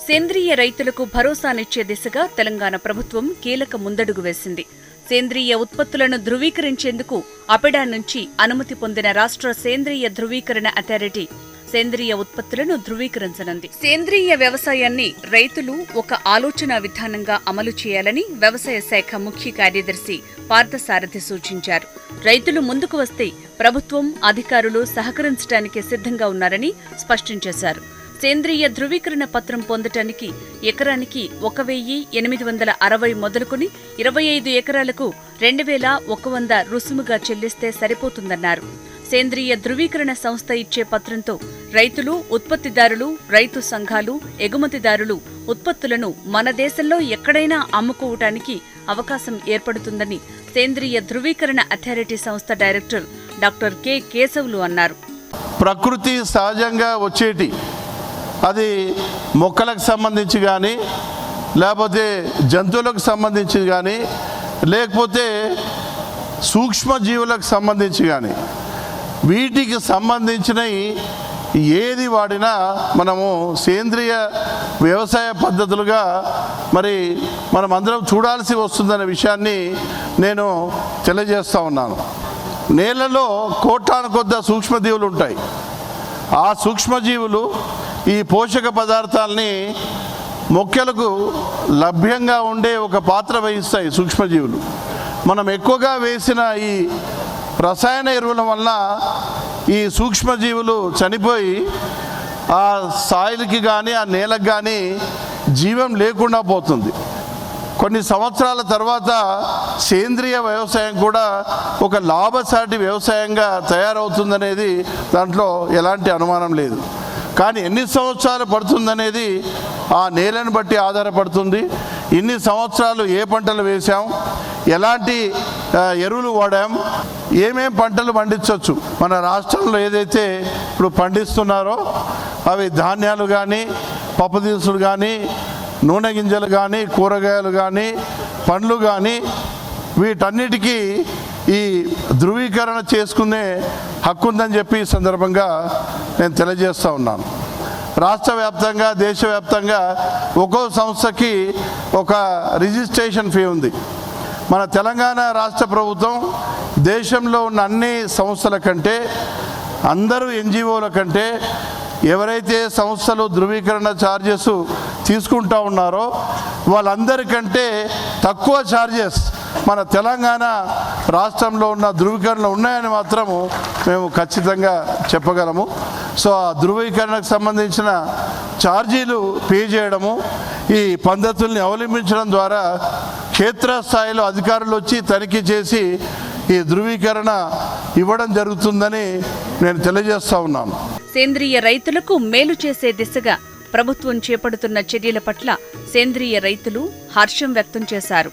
సేంద్రియ రైతులకు భరోసానిచ్చే దిశగా తెలంగాణ ప్రభుత్వం కీలక ముందడుగు వేసింది. సేంద్రియ ఉత్పత్తులను ధృవీకరించేందుకు అపెడా నుంచి అనుమతి పొందిన రాష్ట్ర సేంద్రియ ధృవీకరణ అథారిటీ సేంద్రియ ఉత్పత్తులను ధృవీకరించనుంది. సేంద్రియ వ్యవసాయాన్ని రైతులు ఒక ఆలోచన విధానంగా అమలు చేయాలని వ్యవసాయ శాఖ ముఖ్య కార్యదర్శి పార్థసారథి సూచించారు. రైతులు ముందుకు వస్తే ప్రభుత్వం, అధికారులు సహకరించడానికి సిద్ధంగా ఉన్నారని స్పష్టం చేశారు. సేంద్రియ ధృవీకరణ పత్రం పొందటానికి ఎకరానికి 1,860 మొదలుకొని 25 ఎకరాలకు 2,100 రుసుముగా చెల్లిస్తే సరిపోతుందన్నారు. సేంద్రియ ధృవీకరణ సంస్థ ఇచ్చే పత్రంతో రైతులు, ఉత్పత్తిదారులు, రైతు సంఘాలు, ఎగుమతిదారులు ఉత్పత్తులను మన దేశంలో ఎక్కడైనా అమ్ముకోవటానికి అవకాశం ఏర్పడుతుందని సేంద్రియ ధృవీకరణ అథారిటీ సంస్థ డైరెక్టర్ డాక్టర్ కె కేశవులు అన్నారు. ప్రకృతి సహజంగా వచ్చేటి అది మొక్కలకు సంబంధించి కానీ, లేకపోతే జంతువులకు సంబంధించి కానీ, లేకపోతే సూక్ష్మజీవులకు సంబంధించి కానీ, వీటికి సంబంధించినవి ఏది వాడినా మనము సేంద్రియ వ్యవసాయ పద్ధతులుగా మనం అందరం చూడాల్సి వస్తుందనే విషయాన్ని నేను తెలియజేస్తూ ఉన్నాను. నేలలో కోటాను కొద్ది సూక్ష్మజీవులు ఉంటాయి. ఆ సూక్ష్మజీవులు ఈ పోషక పదార్థాలని మొక్కలకు లభ్యంగా ఉండే ఒక పాత్ర వహిస్తాయి. సూక్ష్మజీవులు మనం ఎక్కువగా వేసిన ఈ రసాయన ఎరువుల వల్ల ఈ సూక్ష్మజీవులు చనిపోయి ఆ సాయిల్కి కానీ, ఆ నేలకు కానీ జీవం లేకుండా పోతుంది. కొన్ని సంవత్సరాల తర్వాత సేంద్రియ వ్యవసాయం కూడా ఒక లాభసాటి వ్యవసాయంగా తయారవుతుందనేది దాంట్లో ఎలాంటి అనుమానం లేదు. కానీ ఎన్ని సంవత్సరాలు పడుతుందనేది ఆ నేలను బట్టి ఆధారపడుతుంది. ఇన్ని సంవత్సరాలు ఏ పంటలు వేసాం, ఎలాంటి ఎరువులు వాడాం, ఏమేం పంటలు పండించవచ్చు. మన రాష్ట్రంలో ఏదైతే ఇప్పుడు పండిస్తున్నారో అవి ధాన్యాలు కానీ, పప్పు దినుసులు కానీ, నూనె గింజలు కానీ, కూరగాయలు కానీ, పండ్లు కానీ, వీటన్నిటికీ ఈ ధృవీకరణ చేసుకునే హక్కు ఉందని చెప్పి ఈ సందర్భంగా నేను తెలియజేస్తూ ఉన్నాను. రాష్ట్ర వ్యాప్తంగా, దేశవ్యాప్తంగా ఒక్కో సంస్థకి ఒక రిజిస్ట్రేషన్ ఫీ ఉంది. మన తెలంగాణ రాష్ట్ర ప్రభుత్వం దేశంలో ఉన్న అన్ని సంస్థల కంటే, అందరూ ఎన్జిఓల కంటే, ఎవరైతే సంస్థలు ధృవీకరణ ఛార్జెస్ తీసుకుంటూ ఉన్నారో వాళ్ళందరికంటే తక్కువ ఛార్జెస్ మన తెలంగాణ రాష్ట్రంలో ఉన్న ధృవీకరణలు ఉన్నాయని మాత్రము మేము ఖచ్చితంగా చెప్పగలము. సో ఆ ధృవీకరణకు సంబంధించిన ఛార్జీలు పే చేయడము, ఈ పద్ధతుల్ని అవలంబించడం ద్వారా క్షేత్రస్థాయిలో అధికారులు వచ్చి తనిఖీ చేసి ఈ ధృవీకరణ ఇవ్వడం జరుగుతుందని నేను తెలియజేస్తా ఉన్నాను. సేంద్రియ రైతులకు మేలు చేసే దిశగా ప్రభుత్వం చేపడుతున్న చర్యల పట్ల సేంద్రియ రైతులు హర్షం వ్యక్తం చేశారు.